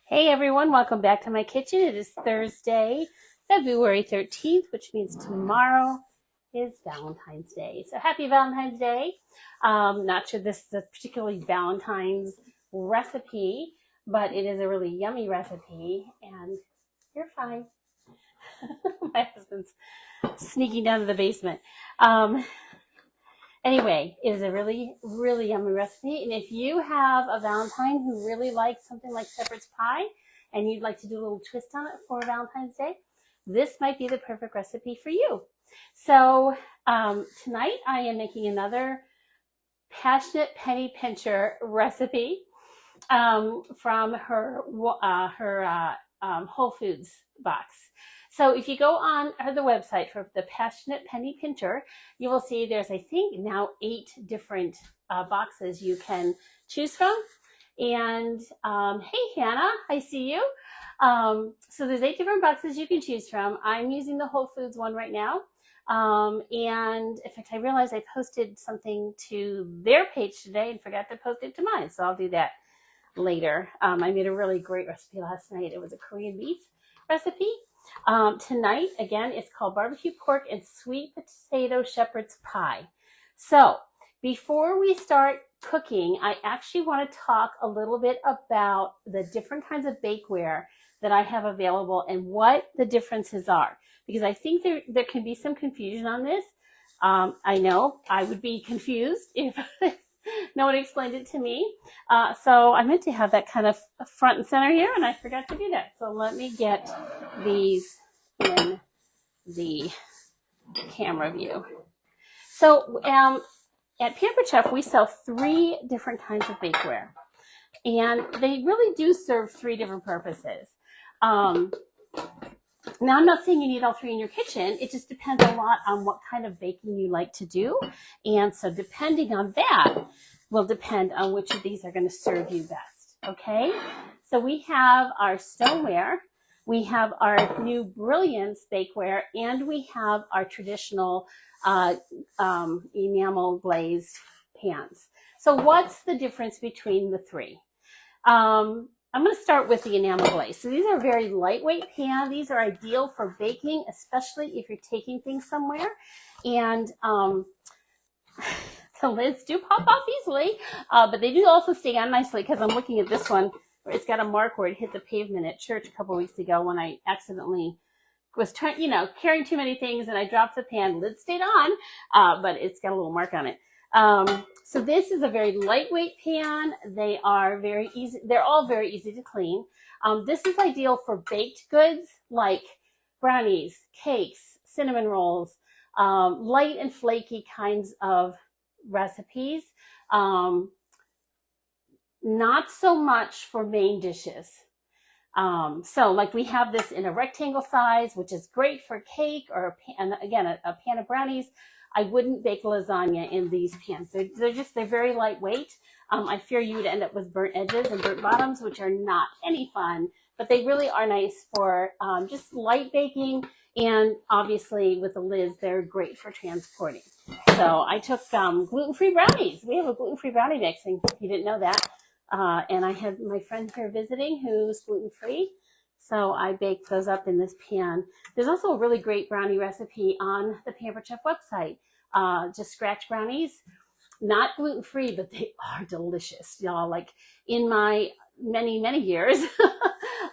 Hey everyone, welcome back to my kitchen. It is Thursday, February 13th, which means tomorrow is Valentine's Day. So happy Valentine's Day. Not sure this is a particularly Valentine's recipe, but it is a really yummy recipe, and you're fine. My husband's sneaking down to the basement. Anyway, it is a really, really yummy recipe. And if you have a Valentine who really likes something like shepherd's pie and you'd like to do a little twist on it for Valentine's Day, this might be the perfect recipe for you. So tonight I am making another Passionate Penny Pincher recipe from her Whole Foods box. So if you go on the website for the Passionate Penny Pincher, you will see there's, I think, now 8 different boxes you can choose from. And hey, Hannah, I see you. So there's 8 different boxes you can choose from. I'm using the Whole Foods one right now. And in fact, I realized I posted something to their page today and forgot to post it to mine. So I'll do that later. I made a really great recipe last night. It was a Korean beef recipe. Tonight, again, it's called barbecue pork and sweet potato shepherd's pie. So before we start cooking, I actually want to talk a little bit about the different kinds of bakeware that I have available and what the differences are, because I think there can be some confusion on this. I know I would be confused if no one explained it to me. So I meant to have that kind of front and center here, and I forgot to do that. So let me get these in the camera view. So at Pampered Chef, we sell 3 different kinds of bakeware, and they really do serve 3 different purposes. Now, I'm not saying you need all 3 in your kitchen. It just depends a lot on what kind of baking you like to do. And so depending on that will depend on which of these are going to serve you best. Okay? So we have our stoneware, we have our new Brilliance bakeware, and we have our traditional enamel glazed pans. So what's the difference between the 3? I'm going to start with the enamel glaze. So these are very lightweight pan. These are ideal for baking, especially if you're taking things somewhere. And the lids do pop off easily, but they do also stay on nicely, because I'm looking at this one. It's got a mark where it hit the pavement at church a couple weeks ago when I accidentally was carrying too many things and I dropped the pan. Lid stayed on, but it's got a little mark on it. So this is a very lightweight pan. They are very easy. They're all very easy to clean. This is ideal for baked goods like brownies, cakes, cinnamon rolls, light and flaky kinds of recipes. Not so much for main dishes. So like we have this in a rectangle size, which is great for cake or a pan of brownies. I wouldn't bake lasagna in they're very lightweight. I fear you would end up with burnt edges and burnt bottoms, which are not any fun, but they really are nice for just light baking. And obviously with the lids, they're great for transporting. So I took gluten-free brownies. We have a gluten-free brownie mix, and you didn't know that. And I had my friend here visiting who's gluten-free. So I baked those up in this pan. There's also a really great brownie recipe on the Pampered Chef website. Just scratch brownies. Not gluten-free, but they are delicious, y'all. Like in my many, many years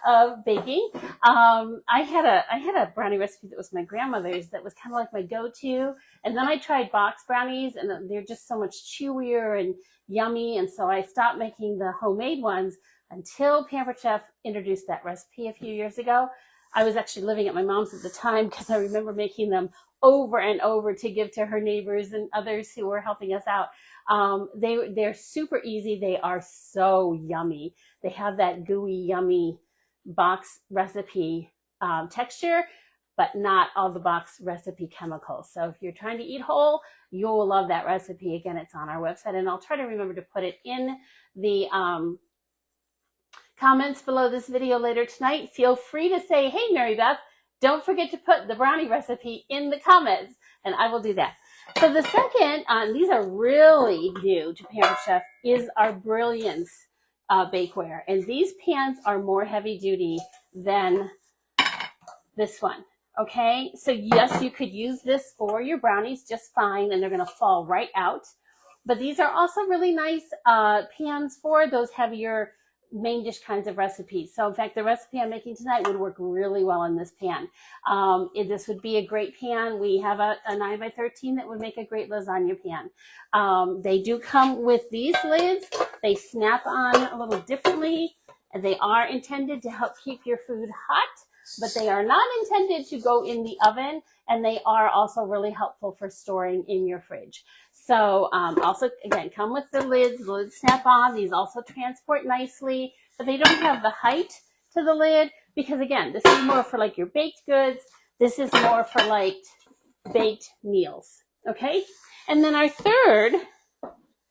of baking, I had a brownie recipe that was my grandmother's that was kind of like my go-to. And then I tried box brownies, and they're just so much chewier and yummy. And so I stopped making the homemade ones until Pampered Chef introduced that recipe a few years ago. I was actually living at my mom's at the time, because I remember making them over and over to give to her neighbors and others who were helping us out. They're super easy. They are so yummy. They have that gooey, yummy box recipe texture, but not all the box recipe chemicals. So if you're trying to eat whole, you'll love that recipe. Again, it's on our website, and I'll try to remember to put it in the comments below this video later tonight. Feel free to say, hey, Mary Beth, don't forget to put the brownie recipe in the comments, and I will do that. So the second, these are really new to Pampered Chef, is our Brilliance bakeware. And these pans are more heavy duty than this one. Okay, so yes, you could use this for your brownies just fine, and they're going to fall right out. But these are also really nice pans for those heavier main dish kinds of recipes. So in fact, the recipe I'm making tonight would work really well in this pan. This would be a great pan. We have a 9x13 that would make a great lasagna pan. They do come with these lids. They snap on a little differently, and they are intended to help keep your food hot, but they are not intended to go in the oven, and they are also really helpful for storing in your fridge. So also, again, come with the lids. The lids snap on. These also transport nicely, but they don't have the height to the lid because, again, this is more for like your baked goods. This is more for like baked meals, okay? And then our third,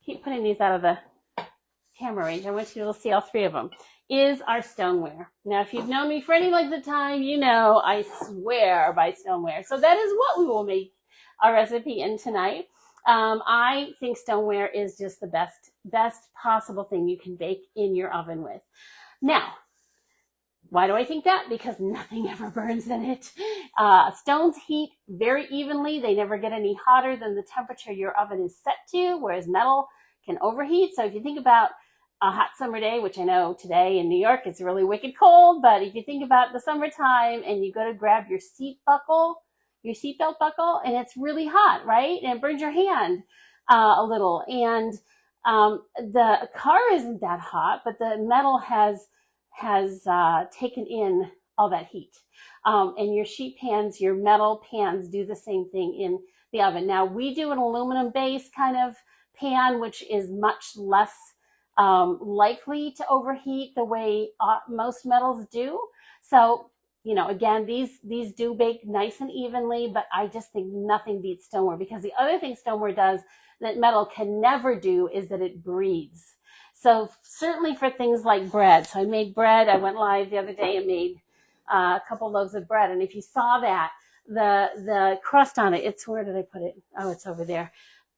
keep putting these out of the camera range. I want you to see all three of them, is our stoneware. Now, if you've known me for any length of time, you know I swear by stoneware. So that is what we will make our recipe in tonight. I think stoneware is just the best possible thing you can bake in your oven with. Now, why do I think that? Because nothing ever burns in it. Stones heat very evenly. They never get any hotter than the temperature your oven is set to, whereas metal can overheat. So if you think about a hot summer day, which I know today in New York it's really wicked cold, but if you think about the summertime and you go to grab your seatbelt buckle, and it's really hot, right? And it burns your hand a little. And the car isn't that hot, but the metal has taken in all that heat. And your sheet pans, your metal pans do the same thing in the oven. Now, we do an aluminum base kind of pan, which is much less likely to overheat the way most metals do. So, you know, again, these do bake nice and evenly, but I just think nothing beats stoneware, because the other thing stoneware does that metal can never do is that it breathes. So certainly for things like bread. So I made bread. I went live the other day and made a couple loaves of bread. And if you saw that, the crust on it, where did I put it? Oh, it's over there,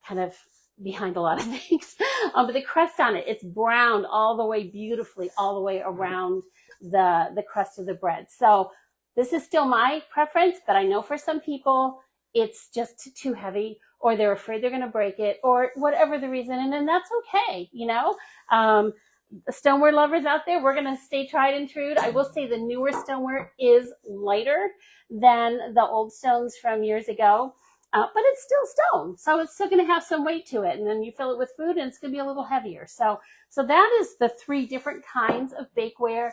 kind of behind a lot of things. But the crust on it, it's browned all the way beautifully, all the way around the crust of the bread. So this is still my preference, but I know for some people it's just too heavy, or they're afraid they're going to break it, or whatever the reason, and then that's okay, you know. Stoneware lovers out there, we're going to stay tried and true. I will say the newer stoneware is lighter than the old stones from years ago. But it's still stone, so it's still going to have some weight to it. And then you fill it with food, and it's going to be a little heavier. So that is the three different kinds of bakeware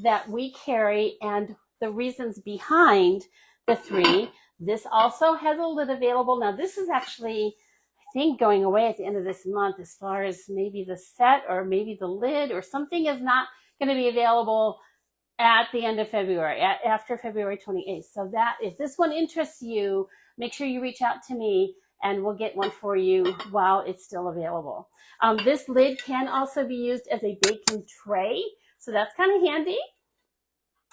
that we carry, and the reasons behind the three. This also has a lid available. Now, this is actually, I think, going away at the end of this month, as far as maybe the set or maybe the lid or something is not going to be available at the end of February, after February 28th. So that, if this one interests you, make sure you reach out to me and we'll get one for you while it's still available. This lid can also be used as a baking tray, so that's kind of handy.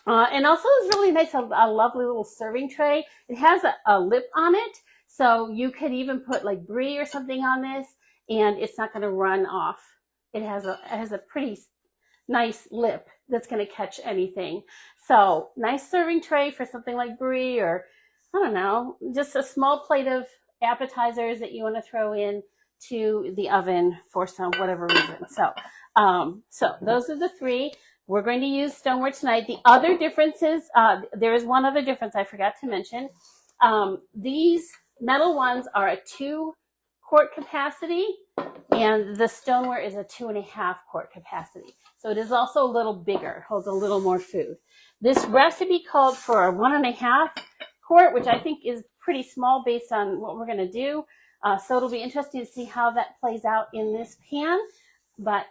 And also it's really nice, a lovely little serving tray. It has a lip on it, so you could even put like brie or something on this, and it's not going to run off. It has a pretty nice lip that's going to catch anything. So nice serving tray for something like brie, or I don't know, just a small plate of appetizers that you want to throw in to the oven for some whatever reason. So those are the three. We're going to use stoneware tonight. The other differences, there is one other difference I forgot to mention. These metal ones are a 2-quart capacity, and the stoneware is a 2.5-quart capacity. So it is also a little bigger, holds a little more food. This recipe called for a 1.5-quart, which I think is pretty small based on what we're going to do. So it'll be interesting to see how that plays out in this pan. But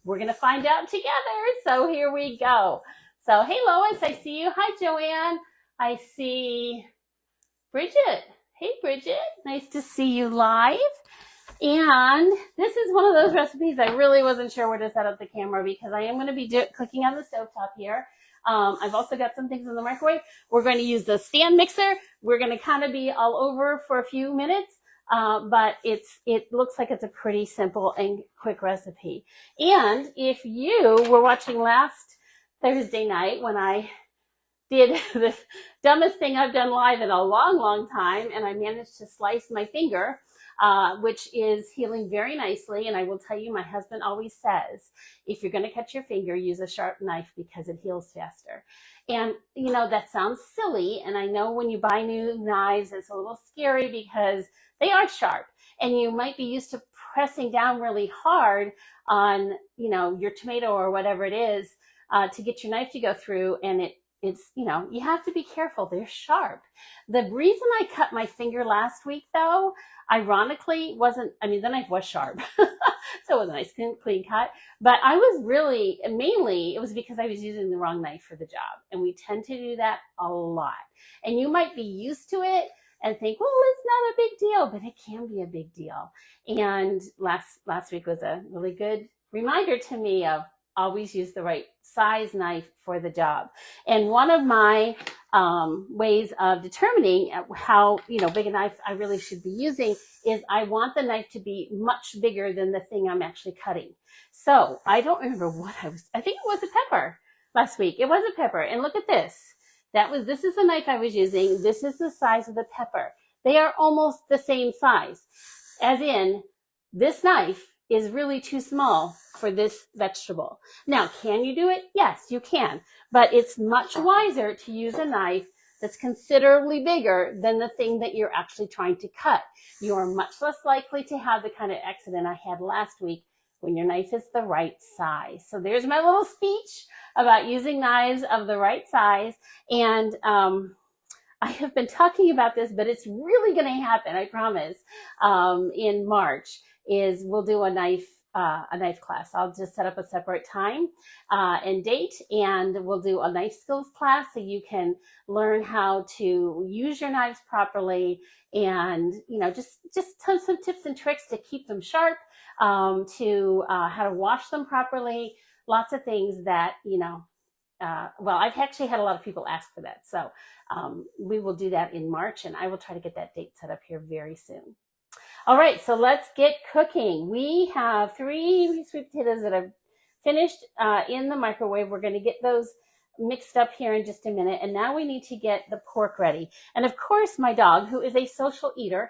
we're going to find out together. So here we go. So, hey, Lois, I see you. Hi, Joanne. I see Bridget. Hey, Bridget. Nice to see you live. And this is one of those recipes I really wasn't sure where to set up the camera, because I am going to be cooking on the stovetop here. I've also got some things in the microwave. We're going to use the stand mixer. We're going to kind of be all over for a few minutes. but it looks like it's a pretty simple and quick recipe. And if you were watching last Thursday night when I did the dumbest thing I've done live in a long, long time, and I managed to slice my finger, which is healing very nicely. And I will tell you, my husband always says, if you're going to cut your finger, use a sharp knife because it heals faster. And, you know, that sounds silly. And I know when you buy new knives, it's a little scary because they are sharp. And you might be used to pressing down really hard on, you know, your tomato or whatever it is to get your knife to go through. And it's, you know, you have to be careful. They're sharp. The reason I cut my finger last week, though, ironically, wasn't, I mean, the knife was sharp. So it was a nice, clean cut. But I was really, mainly, it was because I was using the wrong knife for the job. And we tend to do that a lot. And you might be used to it and think, well, it's not a big deal, but it can be a big deal. And last week was a really good reminder to me of always use the right size knife for the job. And one of my ways of determining how, you know, big a knife I really should be using is I want the knife to be much bigger than the thing I'm actually cutting. So I don't remember what I think it was a pepper last week. It was a pepper. And look at this. This is the knife I was using. This is the size of the pepper. They are almost the same size, as in this knife is really too small for this vegetable. Now, can you do it? Yes, you can, but it's much wiser to use a knife that's considerably bigger than the thing that you're actually trying to cut. You are much less likely to have the kind of accident I had last week when your knife is the right size. So there's my little speech about using knives of the right size. And I have been talking about this, but it's really going to happen, I promise, in March. We'll do a knife class. I'll just set up a separate time and date, and we'll do a knife skills class so you can learn how to use your knives properly, and you know, just some tips and tricks to keep them sharp, to how to wash them properly. Lots of things that, you know. Well, I've actually had a lot of people ask for that, so we will do that in March, and I will try to get that date set up here very soon. All right, so let's get cooking. We have 3 sweet potatoes that have finished in the microwave. We're going to get those mixed up here in just a minute. And now we need to get the pork ready. And of course, my dog, who is a social eater,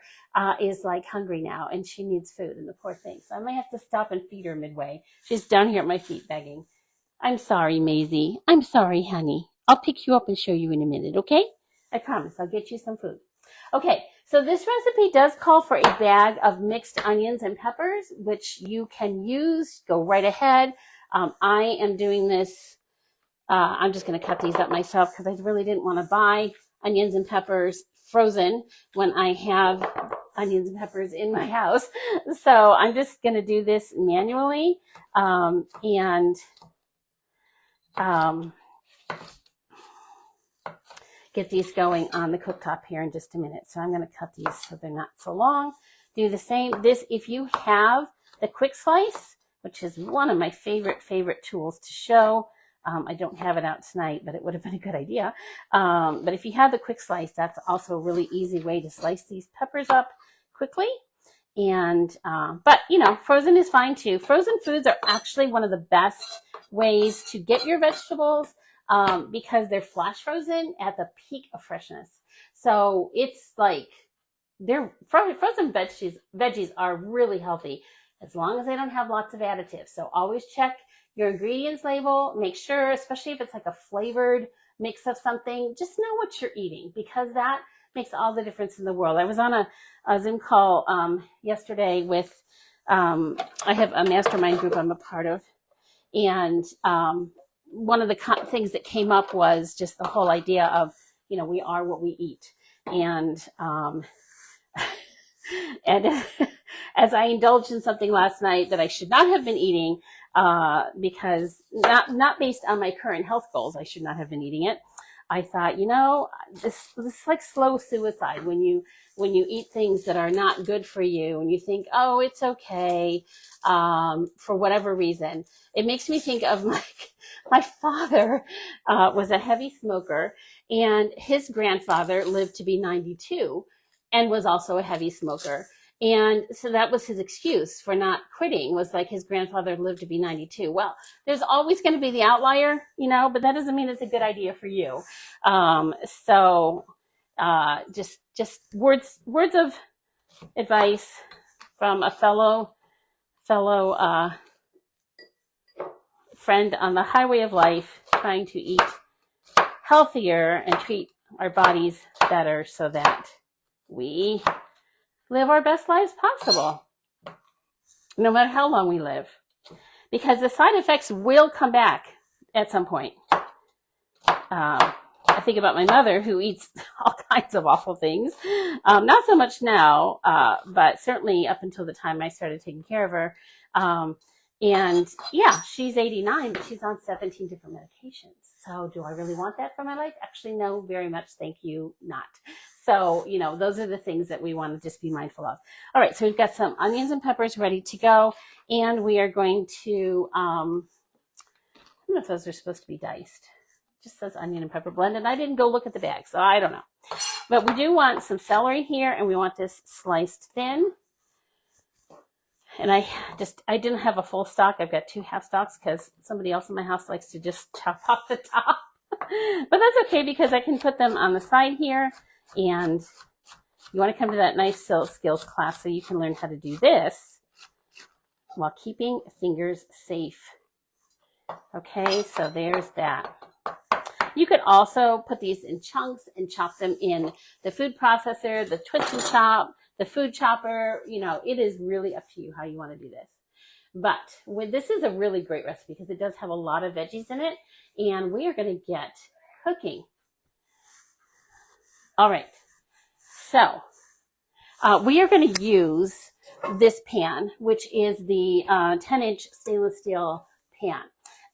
is like hungry now, and she needs food, and the poor thing. So I might have to stop and feed her midway. She's down here at my feet begging. I'm sorry, Maisie. I'm sorry, honey. I'll pick you up and show you in a minute, okay? I promise I'll get you some food. Okay, so this recipe does call for a bag of mixed onions and peppers, which you can use. Go right ahead. I am doing this. I'm just going to cut these up myself because I really didn't want to buy onions and peppers frozen when I have onions and peppers in my house. So I'm just going to do this manually get these going on the cooktop here in just a minute. So I'm going to cut these so they're not so long. Do the same. If you have the quick slice, which is one of my favorite tools to show. I don't have it out tonight, but it would have been a good idea. But if you have the quick slice, that's also a really easy way to slice these peppers up quickly. And but you know, frozen is fine too. Frozen foods are actually one of the best ways to get your vegetables because they're flash frozen at the peak of freshness. So it's like frozen veggies are really healthy as long as they don't have lots of additives. So always check your ingredients label. Make sure, especially if it's like a flavored mix of something, just know what you're eating because that makes all the difference in the world. I was on a Zoom call yesterday with, I have a mastermind group I'm a part of, and one of the things that came up was just the whole idea of, you know, we are what we eat. And and as I indulged in something last night that I should not have been eating, because not based on my current health goals, I should not have been eating it. I thought, you know, this is like slow suicide when you eat things that are not good for you and you think, oh, it's okay, for whatever reason. It makes me think of my father was a heavy smoker, and his grandfather lived to be 92 and was also a heavy smoker. And so that was his excuse for not quitting, was like his grandfather lived to be 92. Well, there's always going to be the outlier, but that doesn't mean it's a good idea for you. So just words of advice from a fellow friend on the highway of life, trying to eat healthier and treat our bodies better so that we live our best lives possible, no matter how long we live, because the side effects will come back at some point. I think about my mother, who eats all kinds of awful things. Not so much now, but certainly up until the time I started taking care of her. And yeah, she's 89, but she's on 17 different medications. So do I really want that for my life? Actually, no, very much. Thank you, not. So, those are the things that we want to just be mindful of. All right, so we've got some onions and peppers ready to go. And we are going to, I don't know if those are supposed to be diced. It just says onion and pepper blend. And I didn't go look at the bag, so I don't know. But we do want some celery here, and we want this sliced thin. And I didn't have a full stalk. I've got 2 half stalks because somebody else in my house likes to just chop off the top. But that's okay, because I can put them on the side here. And you want to come to that nice skills class so you can learn how to do this while keeping fingers safe. Okay, so there's that. You could also put these in chunks and chop them in the food processor, the twist and chop, the food chopper. It is really up to you how you want to do this. But this is a really great recipe because it does have a lot of veggies in it, and we are going to get cooking. All right, so we are going to use this pan, which is the 10-inch stainless steel pan.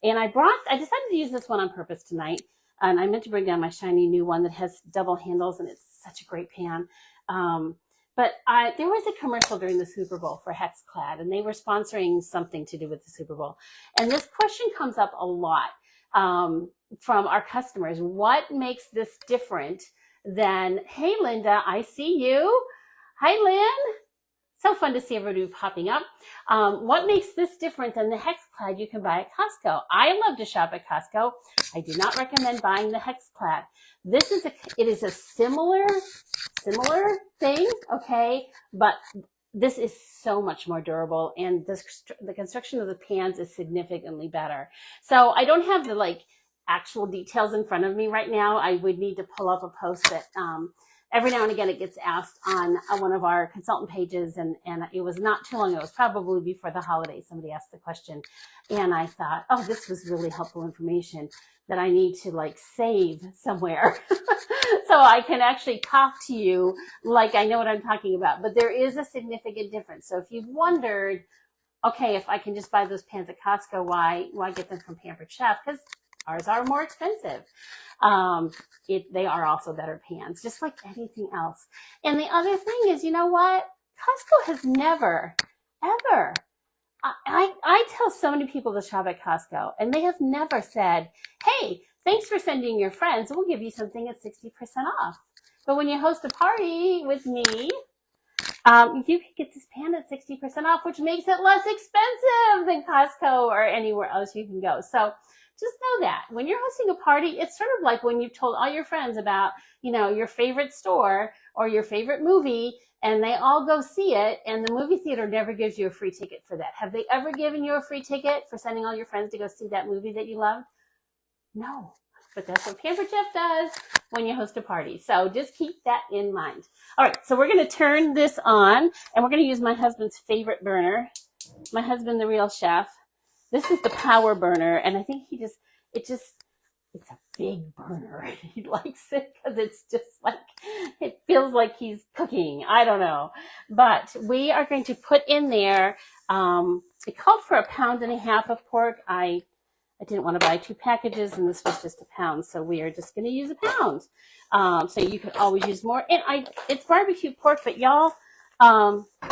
And I decided to use this one on purpose tonight. And I meant to bring down my shiny new one that has double handles, and it's such a great pan. But there was a commercial during the Super Bowl for Hexclad, and they were sponsoring something to do with the Super Bowl. And this question comes up a lot from our customers. What makes this different than, hey, Linda, I see you. Hi, Lynn. So fun to see everybody popping up. What makes this different than the Hexclad you can buy at Costco? I love to shop at Costco. I do not recommend buying the Hexclad. It is a similar thing, okay? But this is so much more durable, and the construction of the pans is significantly better. So I don't have the actual details in front of me right now. I would need to pull up a post that every now and again it gets asked on one of our consultant pages, and it was not too long ago. It was probably before the holidays somebody asked the question, and I thought, oh, this was really helpful information that I need to save somewhere so I can actually talk to you like I know what I'm talking about. But there is a significant difference. So if you've wondered, okay, if I can just buy those pans at Costco, why get them from Pampered Chef? Because ours are more expensive. They are also better pans, just like anything else. And the other thing is, you know what? Costco has never, ever, I tell so many people to shop at Costco, and they have never said, hey, thanks for sending your friends. We'll give you something at 60% off. But when you host a party with me, you can get this pan at 60% off, which makes it less expensive than Costco or anywhere else you can go. So just know that when you're hosting a party, it's sort of like when you've told all your friends about, your favorite store or your favorite movie, and they all go see it, and the movie theater never gives you a free ticket for that. Have they ever given you a free ticket for sending all your friends to go see that movie that you loved? No, but that's what Pampered Chef does when you host a party. So just keep that in mind. All right, so we're going to turn this on, and we're going to use my husband's favorite burner. My husband, the real chef. This is the power burner, and I think it's a big burner. He likes it because it's just it feels like he's cooking. I don't know. But we are going to put in there, it called for 1.5 pounds of pork. I didn't want to buy 2 packages, and this was just 1 pound, so we are just going to use 1 pound. So you could always use more. And it's barbecue pork, but y'all,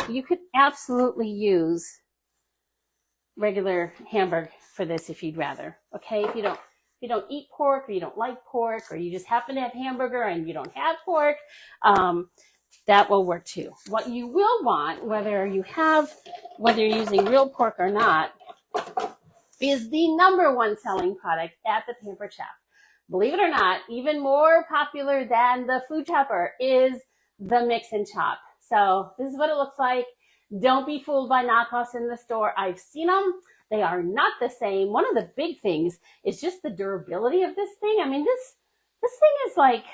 you could absolutely use regular hamburger for this if you'd rather. Okay, if you don't eat pork, or you don't like pork, or you just happen to have hamburger and you don't have pork, that will work too. What you will want, whether you're using real pork or not, is the #1 selling product at the Pampered Chef. Believe it or not, even more popular than the food chopper is the mix and chop. So this is what it looks like. Don't be fooled by knockoffs in the store. I've seen them. They are not the same. One of the big things is just the durability of this thing. I mean, this thing is like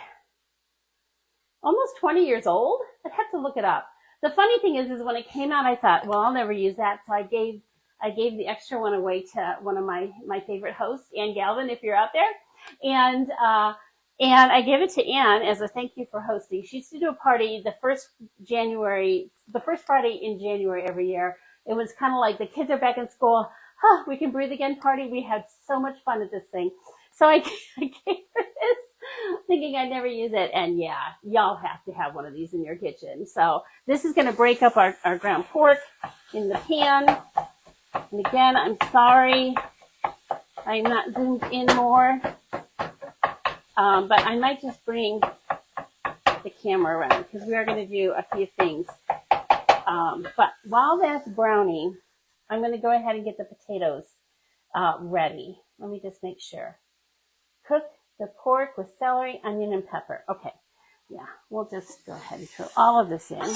almost 20 years old. I'd have to look it up. The funny thing is when it came out, I thought, well, I'll never use that. So I gave the extra one away to one of my favorite hosts, Ann Galvin, if you're out there. And I gave it to Ann as a thank you for hosting. She used to do a party the first Friday in January every year. It was kind of like the kids are back in school. Huh, we can breathe again party. We had so much fun at this thing. So I gave her this, thinking I'd never use it. And yeah, y'all have to have one of these in your kitchen. So this is going to break up our ground pork in the pan. And again, I'm sorry I'm not zoomed in more. But I might just bring the camera around because we are going to do a few things. But while that's browning, I'm going to go ahead and get the potatoes ready. Let me just make sure. Cook the pork with celery, onion, and pepper. Okay, yeah, we'll just go ahead and throw all of this in.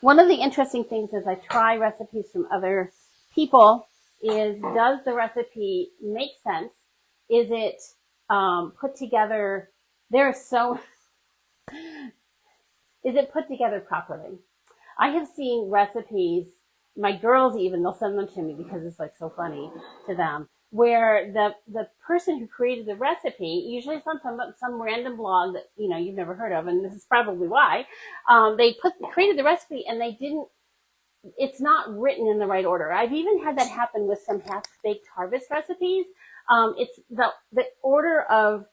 One of the interesting things as I try recipes from other people is, does the recipe make sense? Is it put together? Is it put together properly? I have seen recipes, my girls even, they'll send them to me because it's like so funny to them, where the person who created the recipe, usually it's on some random blog that you've never heard of, and this is probably why, they created the recipe and it's not written in the right order. I've even had that happen with some half-baked harvest recipes. It's the order of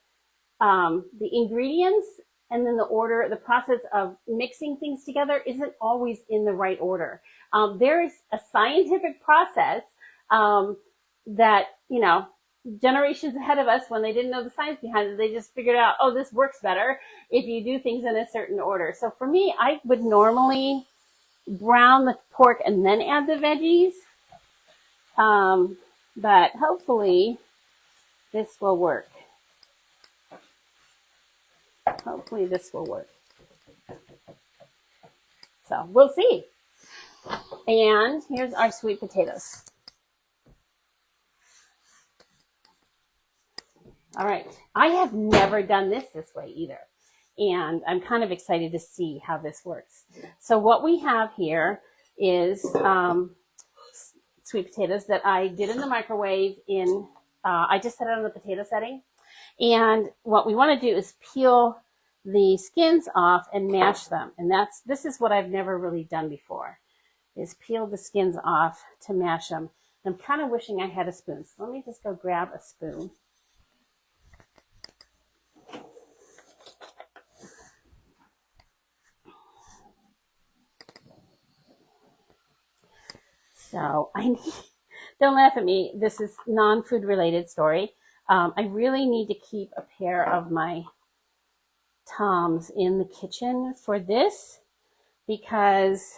the ingredients and then the process of mixing things together isn't always in the right order. There is a scientific process that, generations ahead of us, when they didn't know the science behind it, they just figured out, oh, this works better if you do things in a certain order. So for me, I would normally brown the pork and then add the veggies. But hopefully this will work. Hopefully this will work. So we'll see. And here's our sweet potatoes. All right. I have never done this way either. And I'm kind of excited to see how this works. So what we have here is sweet potatoes that I did in the microwave I just set it on the potato setting. And what we want to do is peel the skins off and mash them. And this is what I've never really done before, is peel the skins off to mash them. I'm kind of wishing I had a spoon. So let me just go grab a spoon. So don't laugh at me. This is non-food related story. I really need to keep a pair of my Toms in the kitchen for this because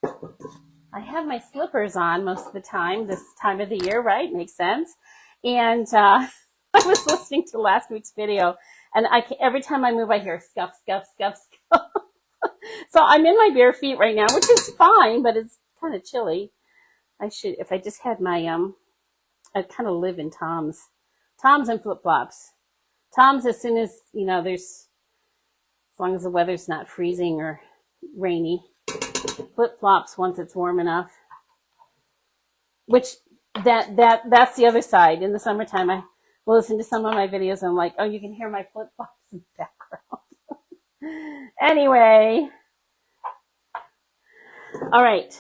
I have my slippers on most of the time, this time of the year, right? Makes sense. And I was listening to last week's video, and every time I move, I hear scuff, scuff, scuff, scuff. So I'm in my bare feet right now, which is fine, but it's kind of chilly. If I just had my, I kind of live in Toms and flip-flops. Toms as soon as, as long as the weather's not freezing or rainy. Flip-flops once it's warm enough. Which, that's the other side. In the summertime, I will listen to some of my videos and I'm like, oh, you can hear my flip-flops in the background. Anyway. All right.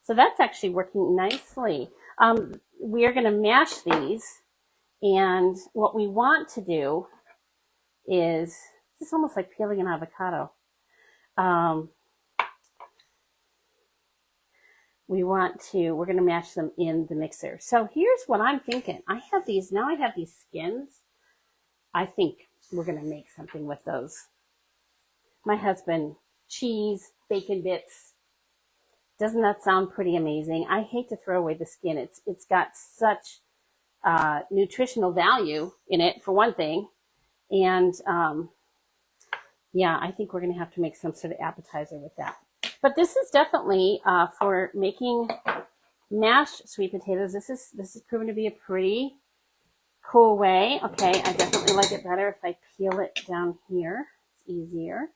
So that's actually working nicely. We are going to mash these, and what we want to do is, it's almost like peeling an avocado. We're going to mash them in the mixer. So here's what I'm thinking. I have these skins, I think we're going to make something with those. My husband, cheese, bacon bits. Doesn't that sound pretty amazing? I hate to throw away the skin. It's got such nutritional value in it, for one thing. And yeah, I think we're going to have to make some sort of appetizer with that. But this is definitely for making mashed sweet potatoes. This is proven to be a pretty cool way. Okay, I definitely like it better if I peel it down here. It's easier.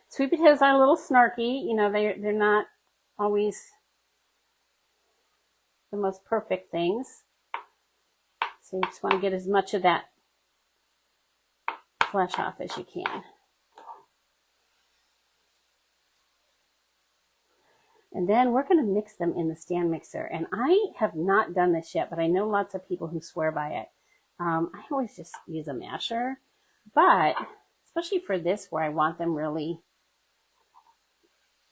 Sweet potatoes are a little snarky. You know, they're not always the most perfect things. So you just want to get as much of that flesh off as you can. And then we're going to mix them in the stand mixer. And I have not done this yet, but I know lots of people who swear by it. I always just use a masher, but especially for this where I want them really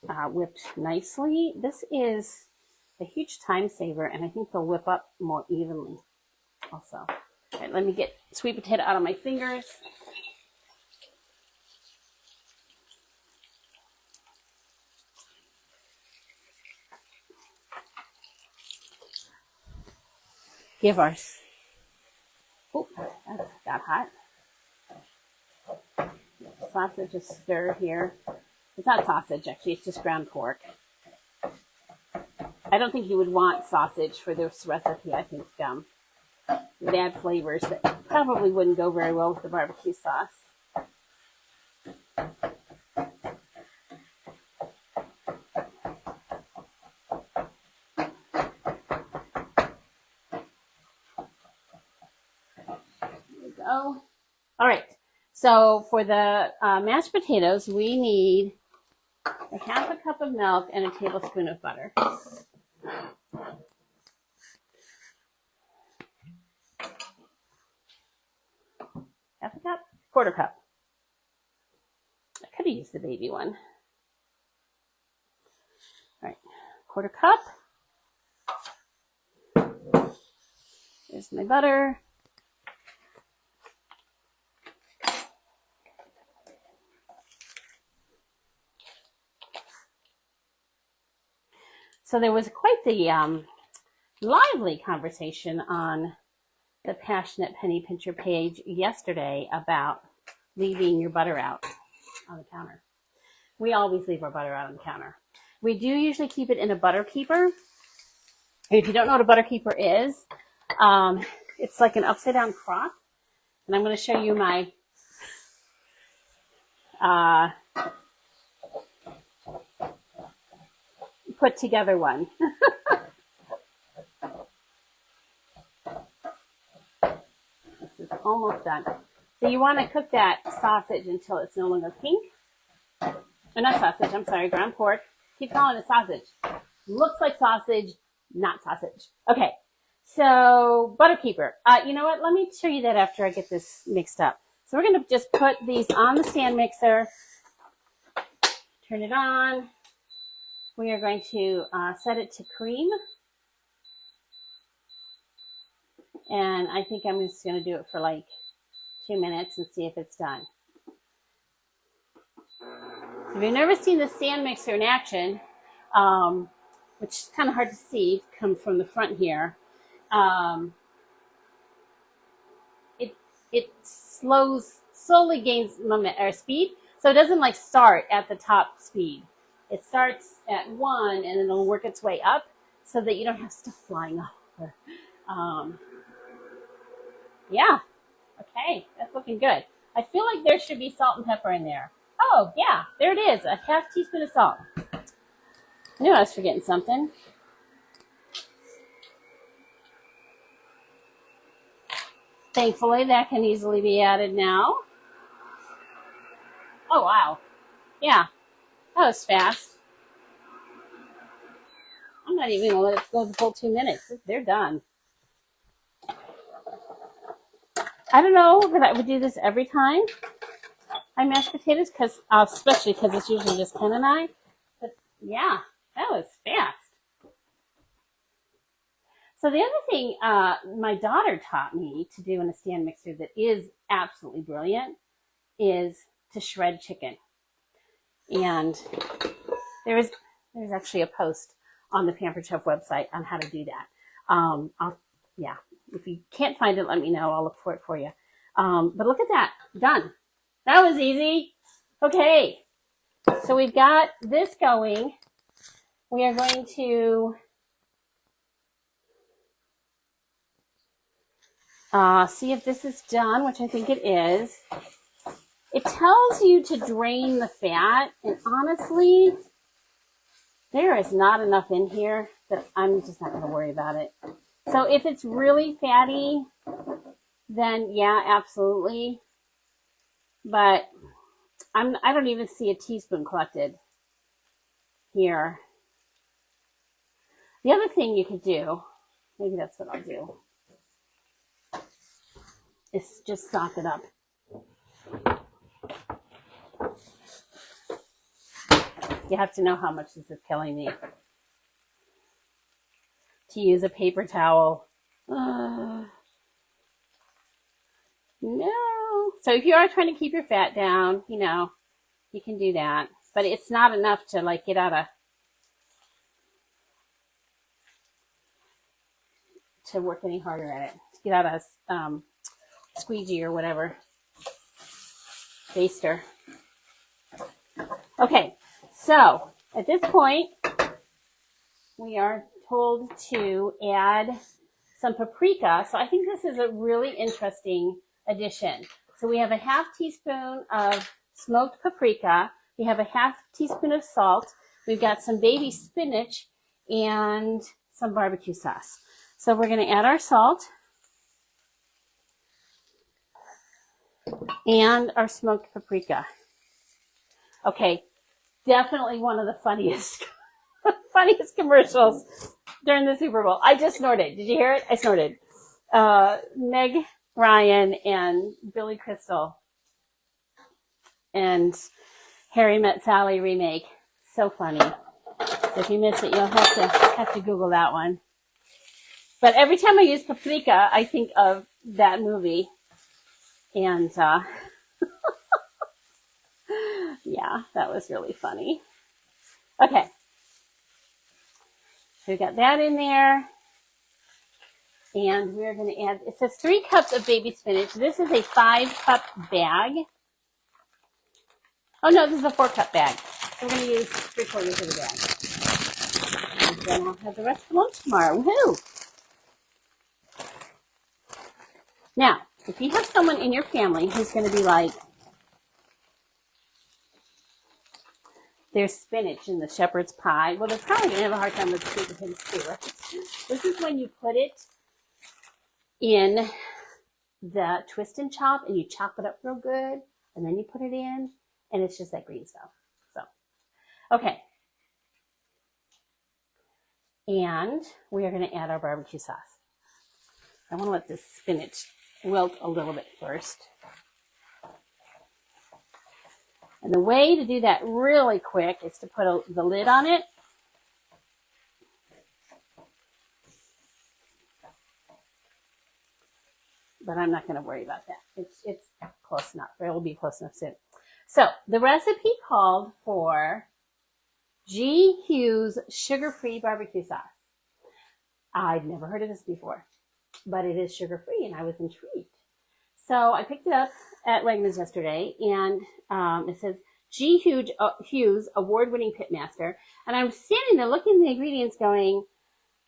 whipped nicely, this is a huge time saver, and I think they'll whip up more evenly also. All right, let me get sweet potato out of my fingers. Give our, oh, that got hot. Sausage is stirred here. It's not sausage, actually, it's just ground pork. I don't think you would want sausage for this recipe. I think it would add flavors that probably wouldn't go very well with the barbecue sauce. All right, so for the mashed potatoes, we need a half a cup of milk and a tablespoon of butter. Half a cup, quarter cup. I could have used the baby one. All right, quarter cup. There's my butter. So there was quite the lively conversation on the Passionate Penny Pincher page yesterday about leaving your butter out on the counter. We always leave our butter out on the counter. We do usually keep it in a butter keeper. And if you don't know what a butter keeper is, it's like an upside down crock. And I'm going to show you my put together one. This is almost done. So you want to cook that sausage until it's no longer pink. Or not sausage, I'm sorry, ground pork. Keep calling it sausage. Looks like sausage, not sausage. Okay, so butter keeper. You know what? Let me show you that after I get this mixed up. So we're going to just put these on the stand mixer. Turn it on. We are going to set it to cream. And I think I'm just going to do it for like 2 minutes and see if it's done. If you've never seen the stand mixer in action, which is kind of hard to see, come from the front here, it slowly gains moment or speed, so it doesn't like start at the top speed. It starts at 1 and then it'll work its way up so that you don't have stuff flying over. Yeah, okay, that's looking good. I feel like there should be salt and pepper in there. Oh, yeah, there it is, a half teaspoon of salt. I knew I was forgetting something. Thankfully, that can easily be added now. Oh, wow. Yeah, that was fast. I'm not even going to let it go the full 2 minutes. They're done. I don't know that I would do this every time I mash potatoes, especially because it's usually just Ken and I. But yeah, that was fast. So the other thing my daughter taught me to do in a stand mixer that is absolutely brilliant is to shred chicken. And there's actually a post on the Pampered Chef website on how to do that. Yeah, if you can't find it, let me know. I'll look for it for you. But look at that, done. That was easy. Okay, so we've got this going. We are going to see if this is done, which I think it is. It tells you to drain the fat, and honestly, there is not enough in here that I'm just not going to worry about it. So if it's really fatty, then yeah, absolutely. But I don't even see a teaspoon collected here. The other thing you could do, maybe that's what I'll do, is just sock it up. You have to know how much this is killing me. To use a paper towel. No. So if you are trying to keep your fat down, you know, you can do that. But it's not enough to like get out of, to work any harder at it. To get out of squeegee or whatever. Baster. Okay, so at this point, we are told to add some paprika. So I think this is a really interesting addition. So we have a half teaspoon of smoked paprika. We have a half teaspoon of salt. We've got some baby spinach and some barbecue sauce. So we're going to add our salt and our smoked paprika. Okay, definitely one of the funniest commercials during the Super Bowl. I just snorted. Did you hear it? I snorted. Meg Ryan and Billy Crystal and Harry Met Sally remake. So funny. So if you missed it, you'll have to Google that one. But every time I use paprika, I think of that movie. And yeah, that was really funny. Okay. So we got that in there. And we're going to add, it says 3 cups of baby spinach. This is a 5-cup bag. Oh no, this is a 4-cup bag. So we're going to use 3/4 of the bag. And then I'll have the rest for lunch tomorrow. Woohoo! Now, if you have someone in your family who's going to be like, there's spinach in the shepherd's pie, well, they're probably going to have a hard time with sweet potatoes too, right? This is when you put it in the twist and chop, and you chop it up real good, and then you put it in, and it's just that green stuff. So, okay. And we are going to add our barbecue sauce. I want to let this spinach wilt a little bit first. And the way to do that really quick is to put the lid on it. But I'm not going to worry about that. It's close enough. It will be close enough soon. So the recipe called for G. Hughes sugar-free barbecue sauce. I'd never heard of this before, but it is sugar-free, and I was intrigued. So I picked it up at Wegmans yesterday, and it says G. Hughes, award-winning pitmaster. And I'm standing there looking at the ingredients going,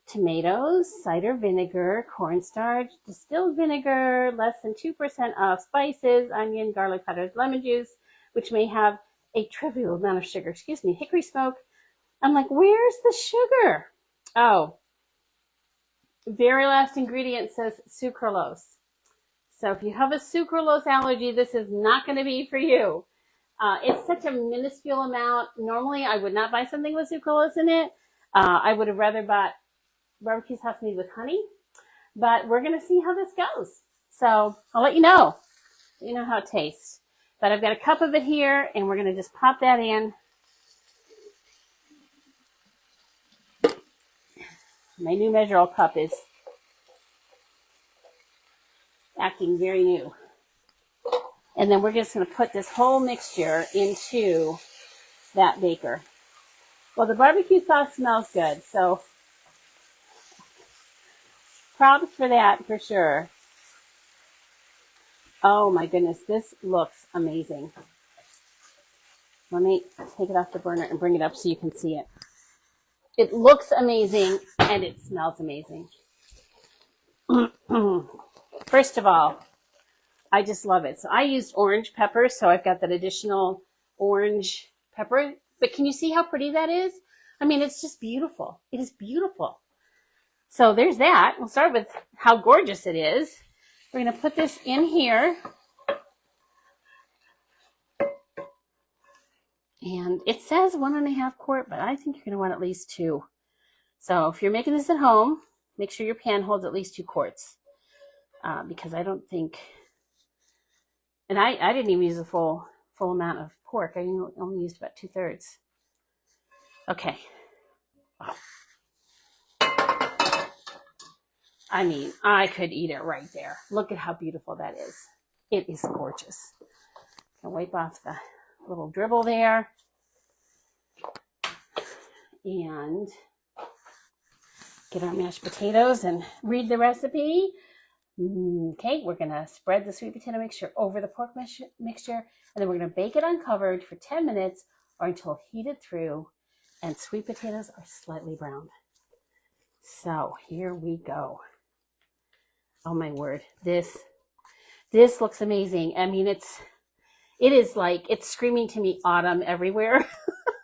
tomatoes, cider vinegar, cornstarch, distilled vinegar, less than 2% of spices, onion, garlic powder, lemon juice, which may have a trivial amount of sugar. Excuse me, hickory smoke. I'm like, where's the sugar? Oh, very last ingredient says sucralose. So if you have a sucralose allergy, this is not going to be for you. It's such a minuscule amount. Normally, I would not buy something with sucralose in it. I would have rather bought barbecue sauce made with honey. But we're going to see how this goes. So I'll let you know. You know how it tastes. But I've got a cup of it here, and we're going to just pop that in. My new measure cup is packing, very new. And then we're just going to put this whole mixture into that baker. Well, the barbecue sauce smells good, so props for that for sure. Oh my goodness, this looks amazing. Let me take it off the burner and bring it up so you can see it. It looks amazing and it smells amazing. First of all, I just love it. So I used orange pepper, so I've got that additional orange pepper. But can you see how pretty that is? I mean, it's just beautiful. It is beautiful. So there's that. We'll start with how gorgeous it is. We're going to put this in here. And it says 1.5 quart, but I think you're going to want at least 2. So if you're making this at home, make sure your pan holds at least 2 quarts. Because I don't think, and I didn't even use a full amount of pork. I only used about 2/3. Okay. I mean, I could eat it right there. Look at how beautiful that is. It is gorgeous. I'll wipe off the little dribble there. And get our mashed potatoes and read the recipe. Okay, we're going to spread the sweet potato mixture over the pork mixture, and then we're going to bake it uncovered for 10 minutes or until heated through and sweet potatoes are slightly browned. So here we go. Oh my word, this looks amazing. I mean, it is like, it's screaming to me autumn everywhere.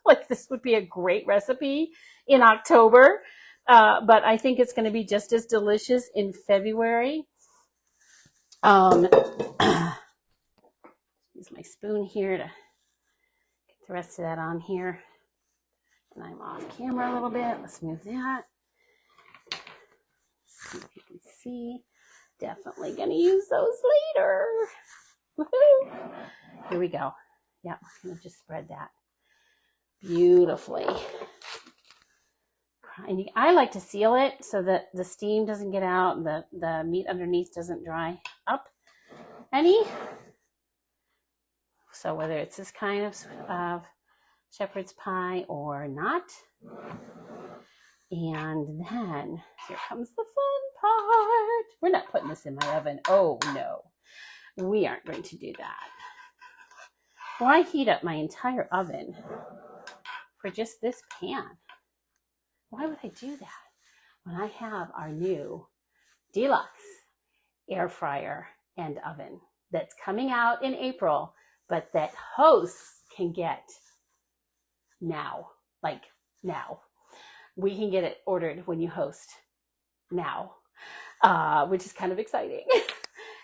Like this would be a great recipe in October, but I think it's going to be just as delicious in February. Use my spoon here to get the rest of that on here. And I'm off camera a little bit. Let's move that. See if you can see. Definitely going to use those later. Woohoo! Here we go. Yeah, we're going to just spread that beautifully. And I like to seal it so that the steam doesn't get out and the meat underneath doesn't dry up any. So whether it's this kind of shepherd's pie or not. And then here comes the fun part. We're not putting this in my oven. Oh no, we aren't going to do that. Why heat up my entire oven for just this pan? Why would I do that when I have our new deluxe air fryer and oven that's coming out in April, but that hosts can get now, like now. We can get it ordered when you host now, which is kind of exciting.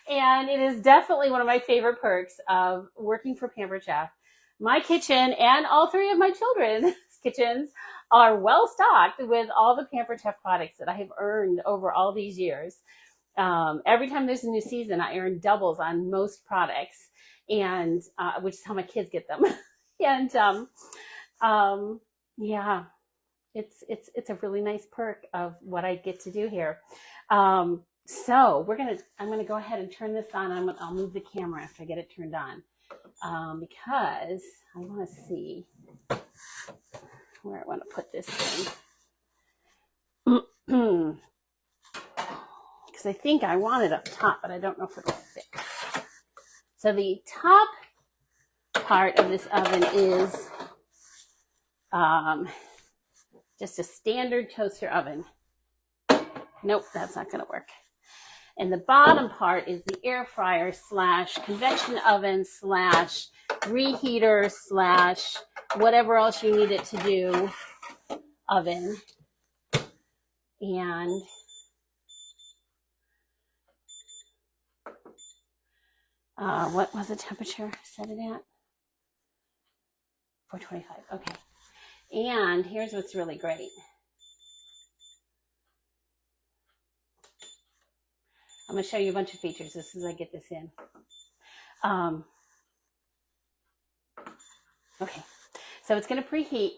And it is definitely one of my favorite perks of working for Pampered Chef. My kitchen and all 3 of my children's kitchens are well stocked with all the Pampered Chef products that I have earned over all these years. Every time there's a new season, I earn doubles on most products, and which is how my kids get them. And yeah, it's a really nice perk of what I get to do here. So I'm gonna go ahead and turn this on. I'll move the camera after I get it turned on, because I want to see where I want to put this in. Because I think I want it up top, but I don't know if it'll fit. So the top part of this oven is just a standard toaster oven. Nope, that's not going to work. And the bottom part is the air fryer / convection oven / reheater / whatever else you need it to do oven. And what was the temperature? Set it at 425. Okay. And here's what's really great. I'm going to show you a bunch of features as soon as I get this in. Okay, so it's going to preheat.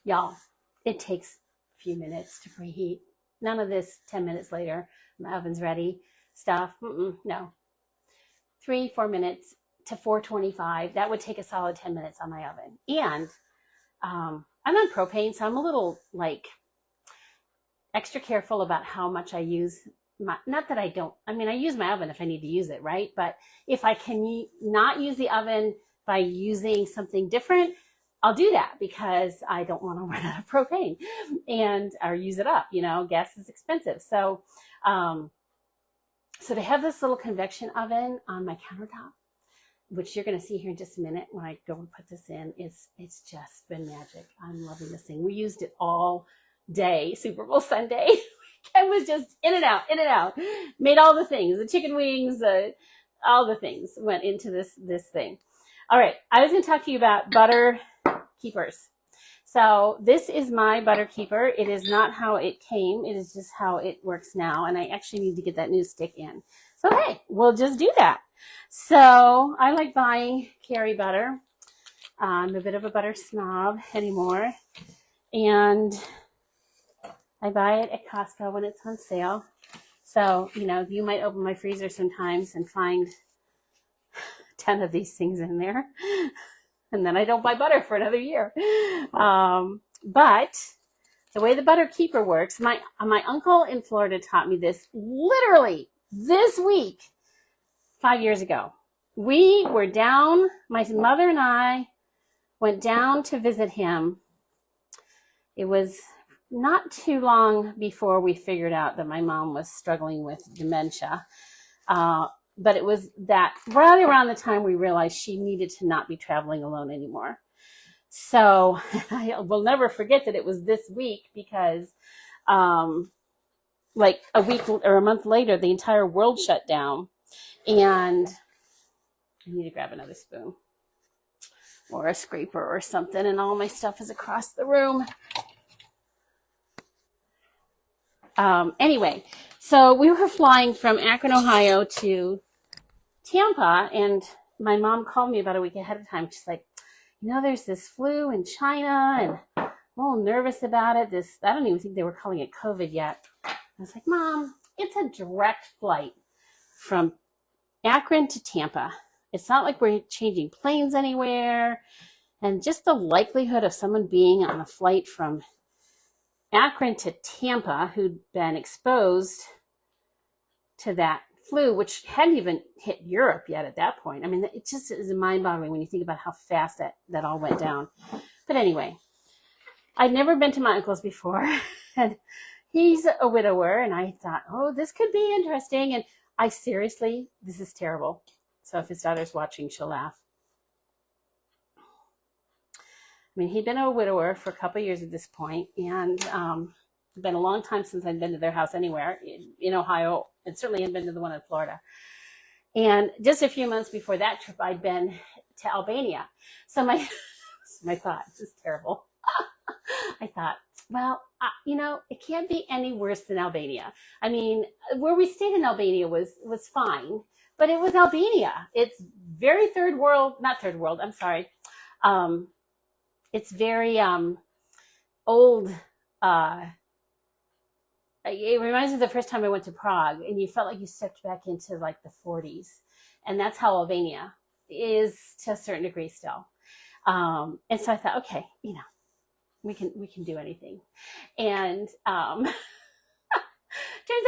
Y'all, it takes a few minutes to preheat. None of this 10 minutes later, my oven's ready stuff. No. 3-4 minutes to 425. That would take a solid 10 minutes on my oven. And I'm on propane, so I'm a little like extra careful about how much I use. Not that I don't, I mean, I use my oven if I need to use it, right? But if I can not use the oven by using something different, I'll do that because I don't want to run out of propane and or use it up. You know, gas is expensive. So, so to have this little convection oven on my countertop, which you're going to see here in just a minute when I go and put this in, it's just been magic. I'm loving this thing. We used it all day, Super Bowl Sunday. Ken was just in and out, made all the things, the chicken wings, all the things went into this thing. All right, I was going to talk to you about butter keepers. So this is my butter keeper. It is not how it came. It is just how it works now. And I actually need to get that new stick in. So hey, we'll just do that. So I like buying Kerry butter. I'm a bit of a butter snob anymore. And I buy it at Costco when it's on sale. So, you know, you might open my freezer sometimes and find 10 of these things in there. And then I don't buy butter for another year. But the way the butter keeper works, my uncle in Florida taught me this literally this week, 5 years ago. We were down, my mother and I went down to visit him. It was not too long before we figured out that my mom was struggling with dementia. But it was that right around the time we realized she needed to not be traveling alone anymore. So I will never forget that it was this week because like a week or a month later, the entire world shut down. And I need to grab another spoon or a scraper or something. And all my stuff is across the room. Anyway, so we were flying from Akron, Ohio to Tampa, and my mom called me about a week ahead of time. She's like, you know, there's this flu in China, and I'm a little nervous about it. I don't even think they were calling it COVID yet. I was like, Mom, it's a direct flight from Akron to Tampa. It's not like we're changing planes anywhere. And just the likelihood of someone being on a flight from Akron to Tampa who'd been exposed to that flu, which hadn't even hit Europe yet at that point. I mean, it just is mind-boggling when you think about how fast that all went down. But anyway, I'd never been to my uncle's before, and he's a widower, and I thought, oh, this could be interesting. And I seriously, this is terrible. So if his daughter's watching, she'll laugh. I mean, he'd been a widower for a couple of years at this point, and it's been a long time since I'd been to their house anywhere in Ohio, and certainly hadn't been to the one in Florida. And just a few months before that trip, I'd been to Albania. So my thought, this is terrible. I thought, well, you know, it can't be any worse than Albania. I mean, where we stayed in Albania was fine, but it was Albania. It's very third world, not third world, I'm sorry. It's very old. It reminds me of the first time I went to Prague, and you felt like you stepped back into like the 40s. And that's how Albania is to a certain degree still. And so I thought, okay, you know, we can do anything. And turns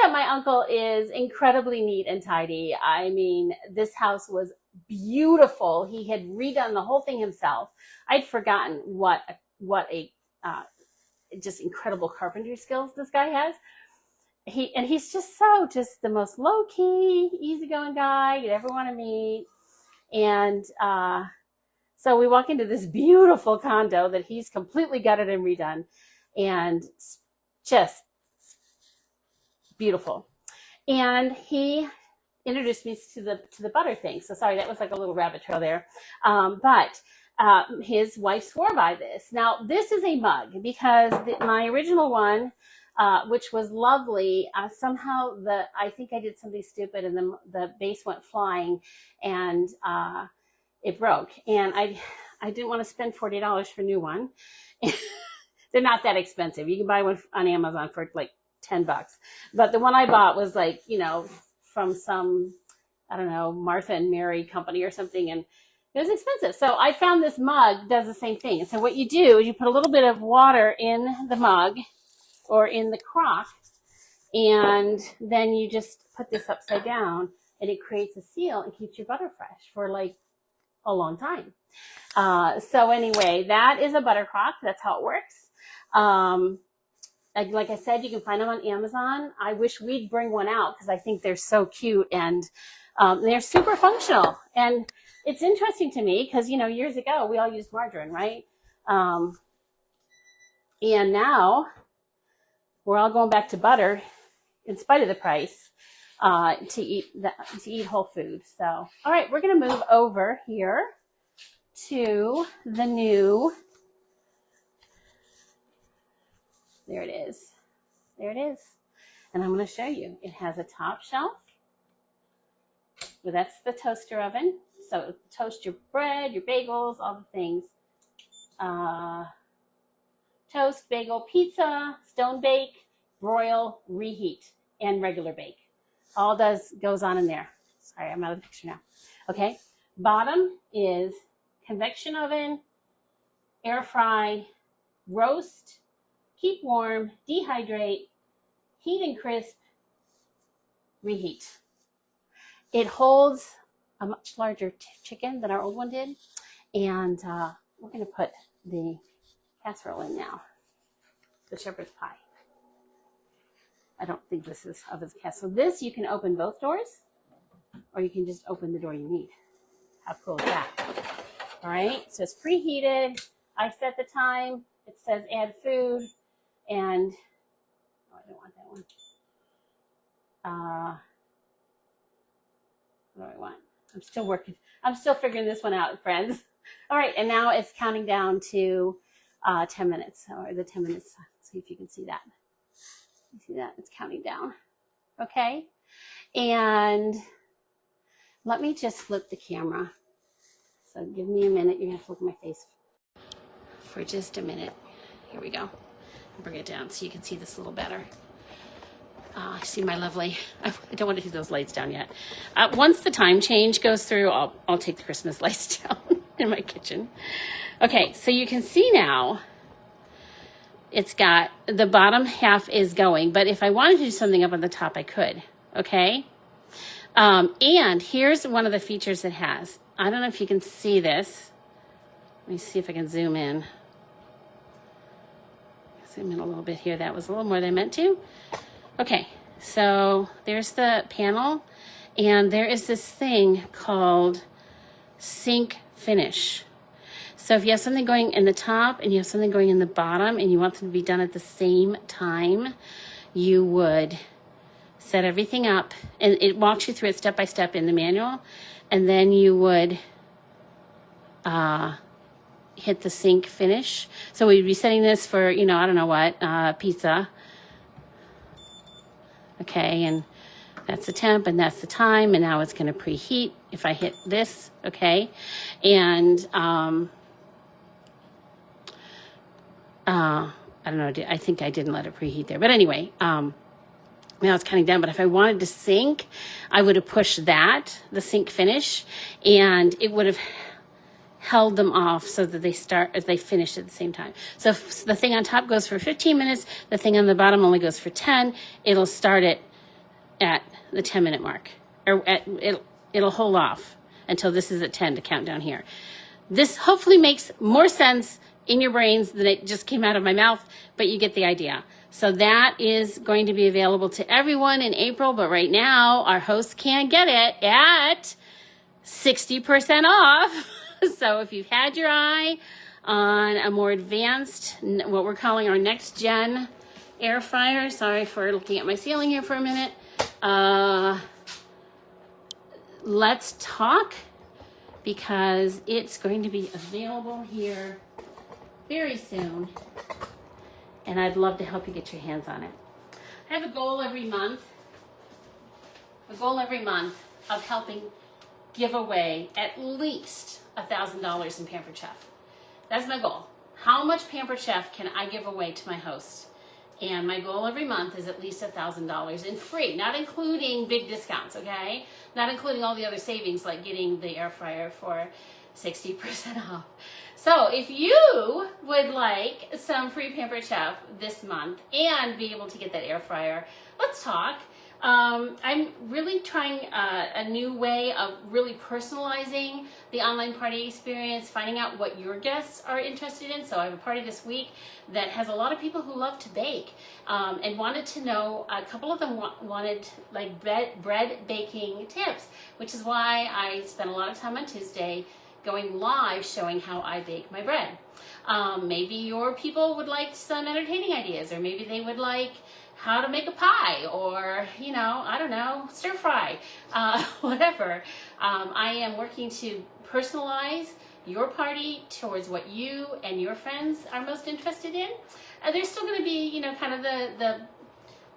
out my uncle is incredibly neat and tidy. I mean, this house was beautiful. He had redone the whole thing himself. I'd forgotten what a just incredible carpentry skills this guy has. He's just the most low key, easygoing guy you'd ever want to meet. And so we walk into this beautiful condo that he's completely gutted and redone, and just beautiful. And he introduced me to the butter thing. So sorry, that was like a little rabbit trail there. But his wife swore by this. Now, this is a mug because my original one, which was lovely, somehow I think I did something stupid and the base went flying and it broke. And I didn't want to spend $40 for a new one. They're not that expensive. You can buy one on Amazon for like $10. But the one I bought was like, you know, from some, I don't know, Martha and Mary company or something, and it was expensive. So I found this mug does the same thing. So what you do is you put a little bit of water in the mug or in the crock, and then you just put this upside down, and it creates a seal and keeps your butter fresh for like a long time. So anyway, that is a butter crock. That's how it works. Like I said, you can find them on Amazon. I wish we'd bring one out because I think they're so cute, and they're super functional. And it's interesting to me because, you know, years ago we all used margarine, right? And now we're all going back to butter in spite of the price to eat whole food. So, all right, we're going to move over here to the new. There it is. There it is. And I'm going to show you. It has a top shelf. Well, that's the toaster oven. So toast your bread, your bagels, all the things. Toast, bagel, pizza, stone bake, broil, reheat, and regular bake. All goes on in there. Sorry, I'm out of the picture now. Okay. Bottom is convection oven, air fry, roast, keep warm, dehydrate, heat and crisp, reheat. It holds a much larger chicken than our old one did. And we're going to put the casserole in now, the shepherd's pie. I don't think this is oven's casserole. This, you can open both doors, or you can just open the door you need. How cool is that? All right, so it's preheated. I set the time. It says add food. And, oh, I don't want that one. What do I want? I'm still working. I'm still figuring this one out, friends. All right, and now it's counting down to 10 minutes, or the 10 minutes. Let's see if you can see that. You see that? It's counting down. Okay, and let me just flip the camera. So give me a minute. You're going to have to look at my face for just a minute. Here we go. Bring it down so you can see this a little better. See my lovely, I don't want to do those lights down yet. Once the time change goes through, I'll take the Christmas lights down in my kitchen. Okay, so you can see now it's got the bottom half is going, but if I wanted to do something up on the top, I could. Okay, and here's one of the features it has. I don't know if you can see this. Let me see if I can zoom in. Zoom in a little bit here. That was a little more than I meant to. Okay, so there's the panel, and there is this thing called Sync Finish. So if you have something going in the top and you have something going in the bottom and you want them to be done at the same time, you would set everything up, and it walks you through it step by step in the manual, and then you would hit the sync finish. So we'd be setting this for, you know, I don't know what, pizza. Okay, and that's the temp and that's the time, and now it's going to preheat if I hit this. Okay, and I don't know, I think I didn't let it preheat there, but anyway, now it's counting down. But if I wanted to sync, I would have pushed the sync finish, and it would have held them off so that they finish at the same time. So if the thing on top goes for 15 minutes, the thing on the bottom only goes for 10, it'll start it at the 10-minute mark, or it'll hold off until this is at 10 to count down here. This hopefully makes more sense in your brains than it just came out of my mouth, but you get the idea. So that is going to be available to everyone in April, but right now our hosts can get it at 60% off. So if you've had your eye on a more advanced, what we're calling our next gen air fryer, sorry for looking at my ceiling here for a minute, let's talk, because it's going to be available here very soon, and I'd love to help you get your hands on it. I have a goal every month of helping give away at least $1,000 in Pampered Chef. That's my goal. How much Pampered Chef can I give away to my hosts? And my goal every month is at least $1,000 in free, not including big discounts, okay? Not including all the other savings like getting the air fryer for 60% off. So if you would like some free Pampered Chef this month and be able to get that air fryer, let's talk. I'm really trying a new way of really personalizing the online party experience, finding out what your guests are interested in. So I have a party this week that has a lot of people who love to bake and wanted to know, a couple of them wanted like bread baking tips, which is why I spent a lot of time on Tuesday going live showing how I bake my bread. Maybe your people would like some entertaining ideas, or maybe they would like how to make a pie, or, you know, I don't know, stir fry, whatever. I am working to personalize your party towards what you and your friends are most interested in. There's still going to be, you know, kind of the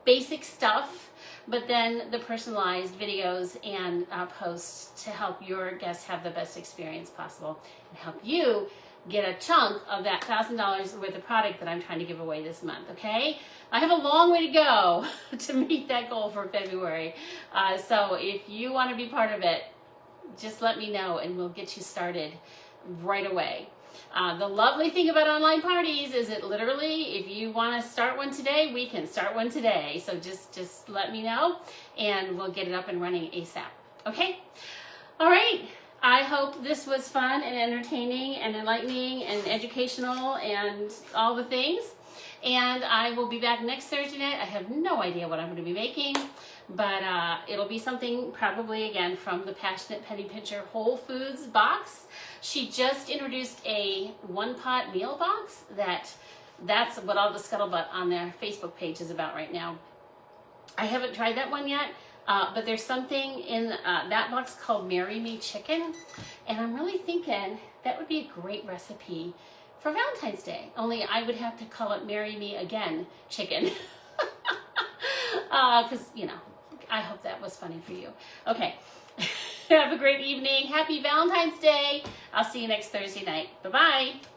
basic stuff, but then the personalized videos and posts to help your guests have the best experience possible and help you get a chunk of that $1,000 worth of product that I'm trying to give away this month, okay? I have a long way to go to meet that goal for February. So if you want to be part of it, just let me know and we'll get you started right away. The lovely thing about online parties is that literally, if you want to start one today, we can start one today. So just let me know and we'll get it up and running ASAP. Okay? All right. I hope this was fun and entertaining and enlightening and educational and all the things. And I will be back next Thursday night. I have no idea what I'm going to be making, but it'll be something probably, again, from the Passionate Penny Pincher Whole Foods box. She just introduced a one-pot meal box. That's what all the scuttlebutt on their Facebook page is about right now. I haven't tried that one yet. But there's something in that box called Marry Me Chicken, and I'm really thinking that would be a great recipe for Valentine's Day, only I would have to call it Marry Me Again Chicken, because, you know, I hope that was funny for you. Okay, have a great evening. Happy Valentine's Day. I'll see you next Thursday night. Bye-bye.